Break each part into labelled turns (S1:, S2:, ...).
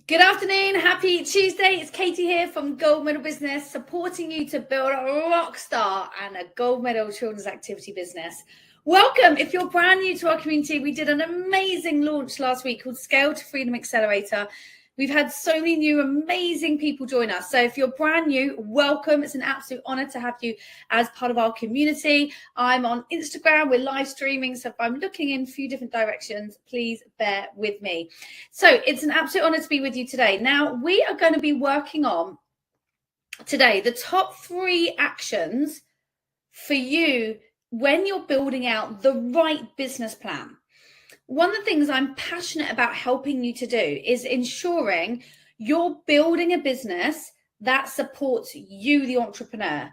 S1: Good afternoon, happy Tuesday. It's Katie here from Gold Medal Business, supporting you to build a rock star and a gold medal children's activity business. Welcome. If you're brand new to our community, we did an amazing launch last week called Scale to Freedom Accelerator. We've had so many new amazing people join us. So if you're brand new, welcome. It's an absolute honor to have you as part of our community. I'm on Instagram. We're live streaming. So if I'm looking in a few different directions, please bear with me. So it's an absolute honor to be with you today. Now, we are going to be working on today the top 3 actions for you when you're building out the right business plan. One of the things I'm passionate about helping you to do is ensuring you're building a business that supports you, the entrepreneur.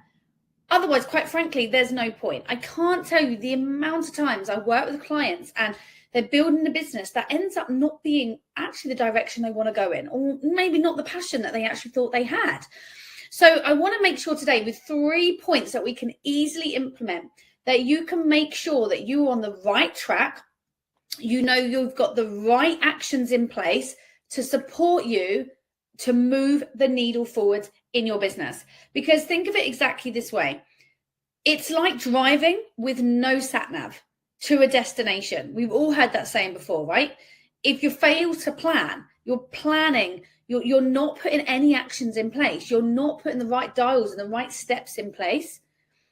S1: Otherwise, quite frankly, there's no point. I can't tell you the amount of times I work with clients and they're building a business that ends up not being actually the direction they want to go in, or maybe not the passion that they actually thought they had. So I want to make sure today with 3 points that we can easily implement that you can make sure that you're on the right track. You know, you've got the right actions in place to support you to move the needle forward in your business. Because think of it exactly this way. It's like driving with no sat nav to a destination. We've all heard that saying before, right? If you fail to plan, you're not putting any actions in place. You're not putting the right dials and the right steps in place.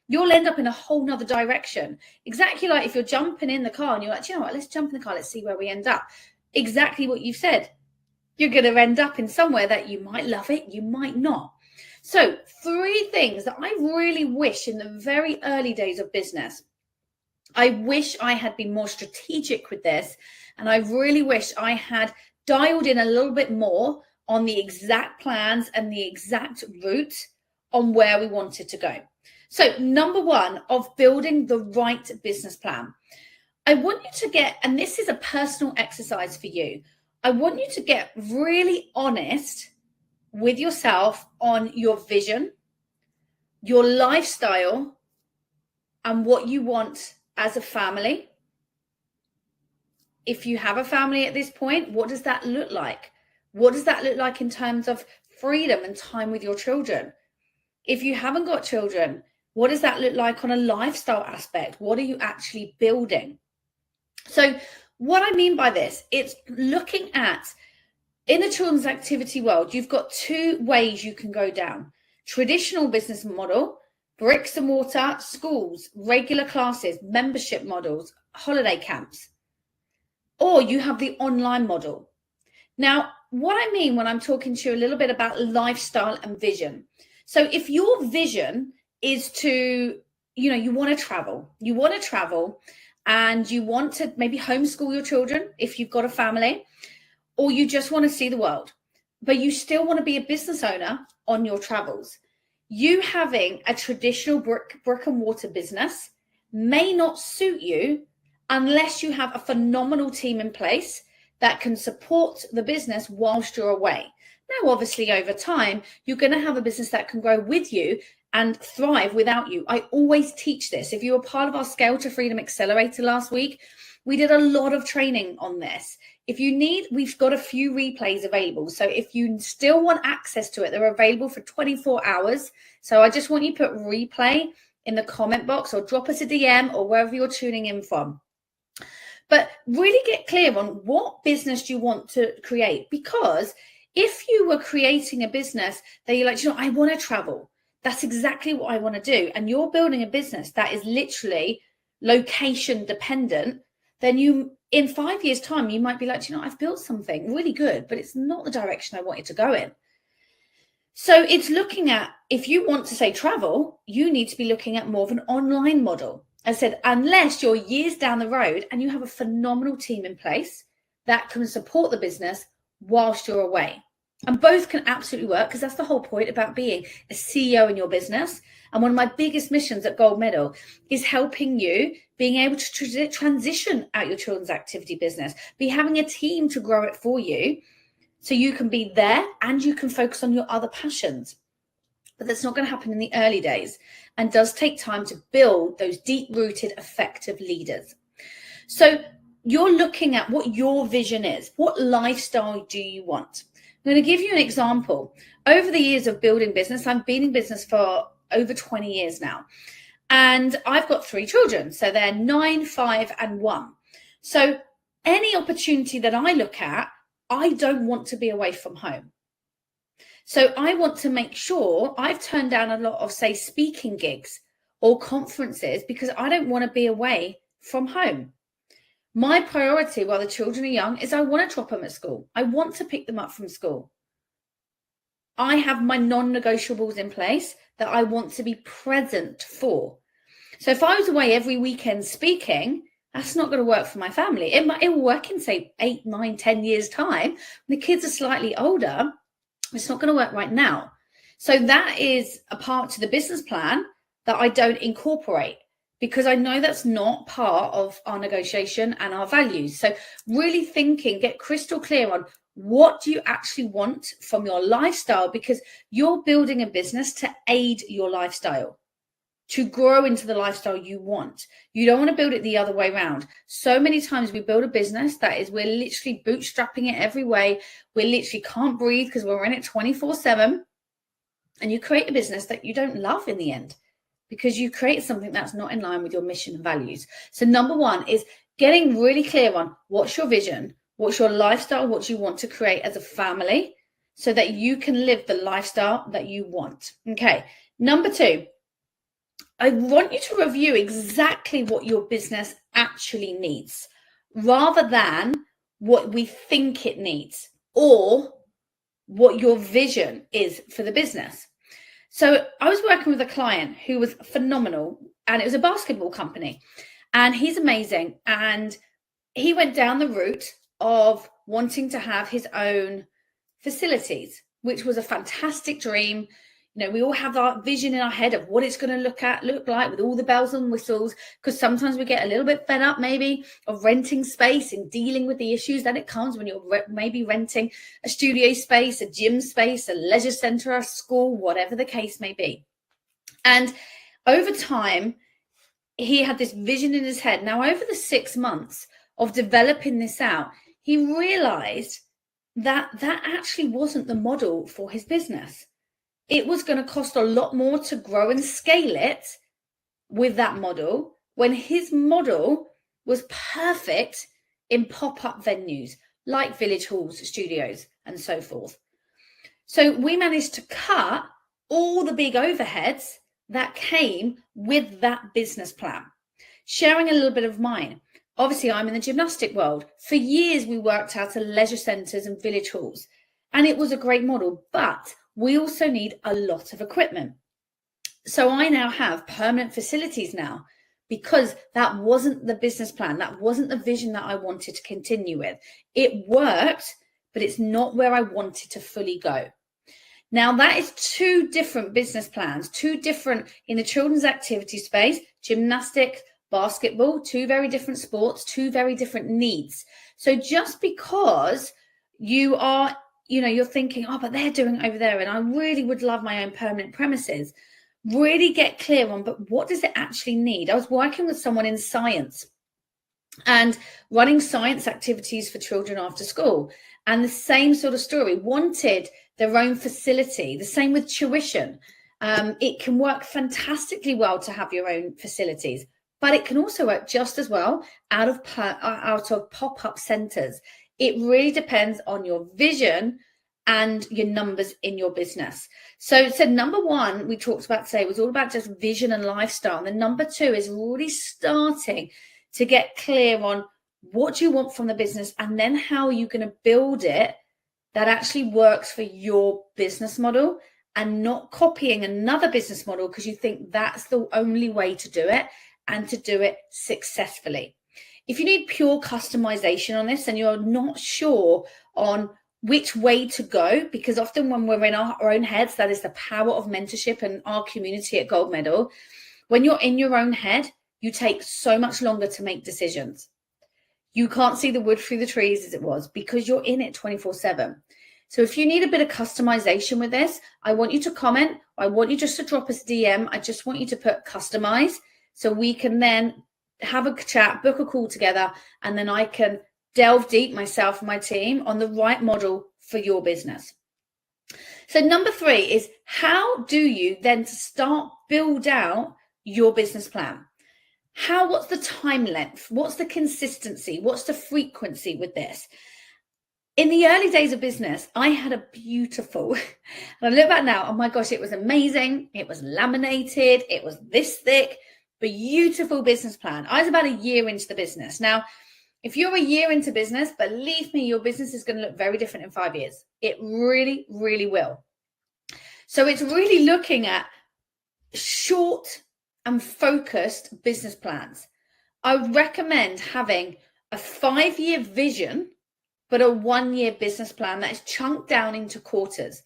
S1: You'll end up in a whole nother direction. Exactly like if you're jumping in the car and you're like, you know what, let's jump in the car, let's see where we end up. Exactly what you've said. You're going to end up in somewhere that you might love it, you might not. So 3 things that I really wish in the very early days of business, I wish I had been more strategic with this, and I really wish I had dialed in a little bit more on the exact plans and the exact route on where we wanted to go. So number 1 of building the right business plan, I want you to get, and this is a personal exercise for you, I want you to get really honest with yourself on your vision, your lifestyle, and what you want as a family. If you have a family at this point, what does that look like? What does that look like in terms of freedom and time with your children? If you haven't got children, what does that look like on a lifestyle aspect? What are you actually building? So what I mean by this, it's looking at, in the children's activity world, you've got 2 ways you can go down. Traditional business model, bricks and mortar, schools, regular classes, membership models, holiday camps. Or you have the online model. Now, what I mean when I'm talking to you a little bit about lifestyle and vision. So if your vision is to, you want to travel and you want to maybe homeschool your children if you've got a family, or you just want to see the world, but you still want to be a business owner on your travels, you having a traditional brick and mortar business may not suit you unless you have a phenomenal team in place that can support the business whilst you're away. Now, obviously, over time, you're going to have a business that can grow with you and thrive without you. I always teach this. If you were part of our Scale to Freedom Accelerator last week, we did a lot of training on this. If you need, we've got a few replays available. So if you still want access to it, they're available for 24 hours. So I just want you to put replay in the comment box or drop us a DM or wherever you're tuning in from. But really get clear on what business you want to create. Because if you were creating a business that you're like, I want to travel, that's exactly what I want to do, and you're building a business that is literally location dependent, then you, in 5 years' time, you might be like, I've built something really good, but it's not the direction I wanted to go in. So it's looking at, if you want to say travel, you need to be looking at more of an online model. As I said, unless you're years down the road and you have a phenomenal team in place that can support the business whilst you're away. And both can absolutely work, because that's the whole point about being a CEO in your business. And one of my biggest missions at Gold Medal is helping you being able to transition out your children's activity business, be having a team to grow it for you so you can be there and you can focus on your other passions. But that's not going to happen in the early days, and does take time to build those deep-rooted, effective leaders. So you're looking at what your vision is. What lifestyle do you want? I'm going to give you an example. Over the years of building business, I've been in business for over 20 years now. And I've got 3 children. So they're 9, 5, and 1. So any opportunity that I look at, I don't want to be away from home. So I want to make sure I've turned down a lot of, say, speaking gigs or conferences because I don't want to be away from home. My priority while the children are young is I want to drop them at school. I want to pick them up from school. I have my non-negotiables in place that I want to be present for. So if I was away every weekend speaking, that's not going to work for my family. It will work in, say, 8, 9, 10 years' time. When the kids are slightly older, it's not going to work right now. So that is a part to the business plan that I don't incorporate, because I know that's not part of our negotiation and our values. So really thinking, get crystal clear on what do you actually want from your lifestyle, because you're building a business to aid your lifestyle, to grow into the lifestyle you want. You don't want to build it the other way around. So many times we build a business that is, we're literally bootstrapping it every way. We literally can't breathe because we're in it 24/7. And you create a business that you don't love in the end, because you create something that's not in line with your mission and values. So number 1 is getting really clear on what's your vision, what's your lifestyle, what you want to create as a family, so that you can live the lifestyle that you want. Okay. Number 2, I want you to review exactly what your business actually needs, rather than what we think it needs or what your vision is for the business. So I was working with a client who was phenomenal, and it was a basketball company, and he's amazing. And he went down the route of wanting to have his own facilities, which was a fantastic dream. You know, we all have our vision in our head of what it's going to look like with all the bells and whistles, because sometimes we get a little bit fed up maybe of renting space and dealing with the issues that it comes when you're maybe renting a studio space, a gym space, a leisure center, a school, whatever the case may be. And over time, he had this vision in his head. Now, over the 6 months of developing this out, he realized that that actually wasn't the model for his business. It was going to cost a lot more to grow and scale it with that model, when his model was perfect in pop-up venues like village halls, studios, and so forth. So we managed to cut all the big overheads that came with that business plan. Sharing a little bit of mine. Obviously, I'm in the gymnastic world. For years, we worked out of leisure centres and village halls, and it was a great model, but we also need a lot of equipment. So I now have permanent facilities now, because that wasn't the business plan. That wasn't the vision that I wanted to continue with. It worked, but it's not where I wanted to fully go. Now, that is 2 different business plans, 2 different in the children's activity space, gymnastics, basketball, 2 very different sports, 2 very different needs. So just because you are, you're thinking, oh, but they're doing it over there, and I really would love my own permanent premises. Really get clear on, but what does it actually need? I was working with someone in science and running science activities for children after school. And the same sort of story, wanted their own facility. The same with tuition. It can work fantastically well to have your own facilities, but it can also work just as well out of pop-up centers. It really depends on your vision and your numbers in your business. So number 1, we talked about today, was all about just vision and lifestyle. And then number 2 is really starting to get clear on what you want from the business, and then how you're going to build it that actually works for your business model, and not copying another business model because you think that's the only way to do it and to do it successfully. If you need pure customization on this and you're not sure on which way to go, because often when we're in our own heads, that is the power of mentorship and our community at Gold Medal. When you're in your own head, you take so much longer to make decisions. You can't see the wood through the trees, as it was, because you're in it 24/7. So if you need a bit of customization with this, I want you to comment. I want you just to drop us a DM. I just want you to put customize, so we can then have a chat, book a call together, and then I can delve deep, myself and my team, on the right model for your business. So number 3 is, how do you then start build out your business plan? What's the time length? What's the consistency? What's the frequency with this? In the early days of business, I had a beautiful, and I look back now, oh my gosh, it was amazing. It was laminated. It was this thick, beautiful business plan. I was about a year into the business. Now, if you're a year into business, believe me, your business is going to look very different in 5 years. It really, really will. So it's really looking at short and focused business plans. I would recommend having a 5-year vision, but a 1-year business plan that is chunked down into quarters.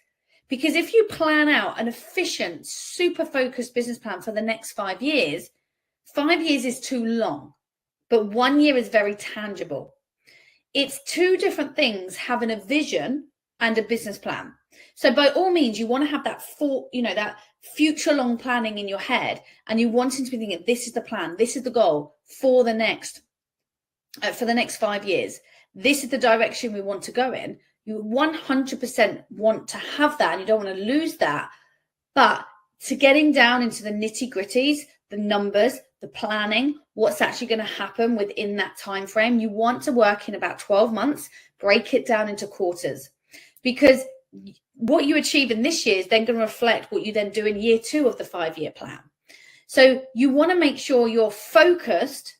S1: Because if you plan out an efficient, super focused business plan for the next 5 years, 5 years is too long, but 1 year is very tangible. It's two different things, having a vision and a business plan. So by all means, you want to have that that future long planning in your head, and you wanting to be thinking, this is the plan, this is the goal for the next 5 years. This is the direction we want to go in. You 100% want to have that, and you don't want to lose that. But to getting down into the nitty gritties, the numbers, the planning, what's actually going to happen within that time frame, you want to work in about 12 months, break it down into quarters, because what you achieve in this year is then going to reflect what you then do in year 2 of the 5-year plan. So you want to make sure you're focused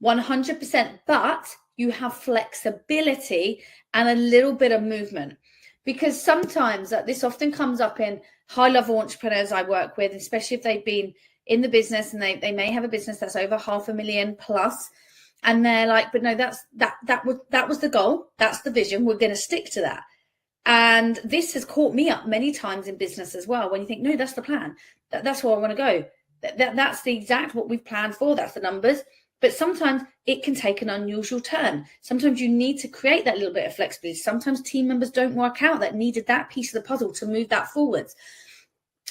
S1: 100%, but you have flexibility and a little bit of movement, because sometimes this often comes up in high-level entrepreneurs I work with, especially if they've been in the business and they may have a business that's over $500,000 plus, and they're like, but no, that was the goal, that's the vision, we're going to stick to that. And this has caught me up many times in business as well, when you think, no, that's the plan, that's where I want to go, that's the exact what we've planned for, that's the numbers. But sometimes it can take an unusual turn. Sometimes you need to create that little bit of flexibility. Sometimes team members don't work out that needed that piece of the puzzle to move that forwards.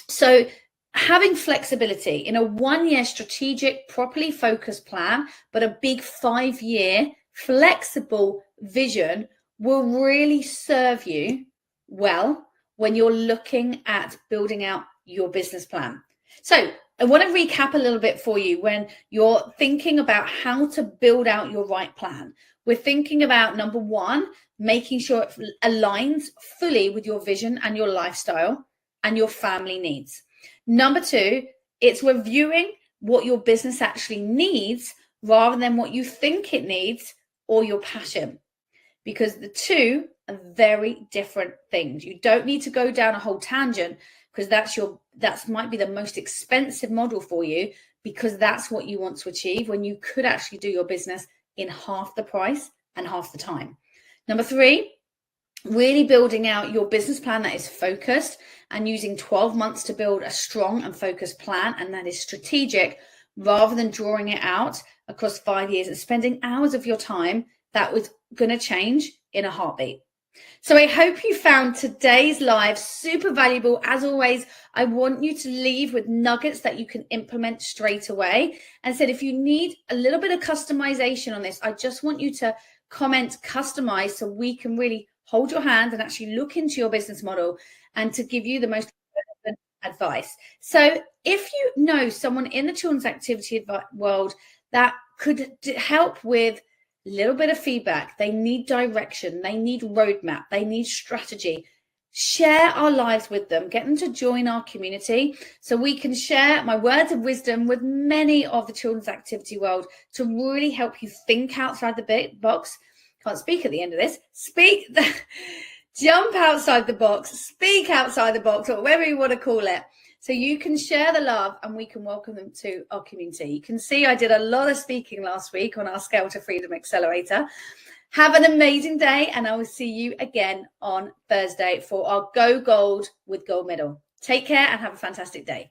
S1: So having flexibility in a 1-year strategic, properly focused plan, but a big 5-year flexible vision will really serve you well when you're looking at building out your business plan. So I want to recap a little bit for you. When you're thinking about how to build out your right plan, we're thinking about, number 1, making sure it aligns fully with your vision and your lifestyle and your family needs. Number 2, it's reviewing what your business actually needs rather than what you think it needs or your passion, because the two are very different things. You don't need to go down a whole tangent, because that might be the most expensive model for you, because that's what you want to achieve, when you could actually do your business in half the price and half the time. Number 3, really building out your business plan that is focused and using 12 months to build a strong and focused plan, and that is strategic, rather than drawing it out across 5 years and spending hours of your time that was going to change in a heartbeat. So I hope you found today's live super valuable. As always, I want you to leave with nuggets that you can implement straight away. And said, if you need a little bit of customization on this, I just want you to comment customize, so we can really hold your hand and actually look into your business model and to give you the most relevant advice. So if you know someone in the children's activity world that could help with a little bit of feedback, they need direction, they need roadmap, they need strategy, share our lives with them, get them to join our community so we can share my words of wisdom with many of the children's activity world to really help you think outside the box. Can't speak at the end of this. Jump outside the box, speak outside the box, or whatever you want to call it, so you can share the love and we can welcome them to our community. You can see I did a lot of speaking last week on our Scale to Freedom Accelerator. Have an amazing day, and I will see you again on Thursday for our Go Gold with Gold Medal. Take care and have a fantastic day.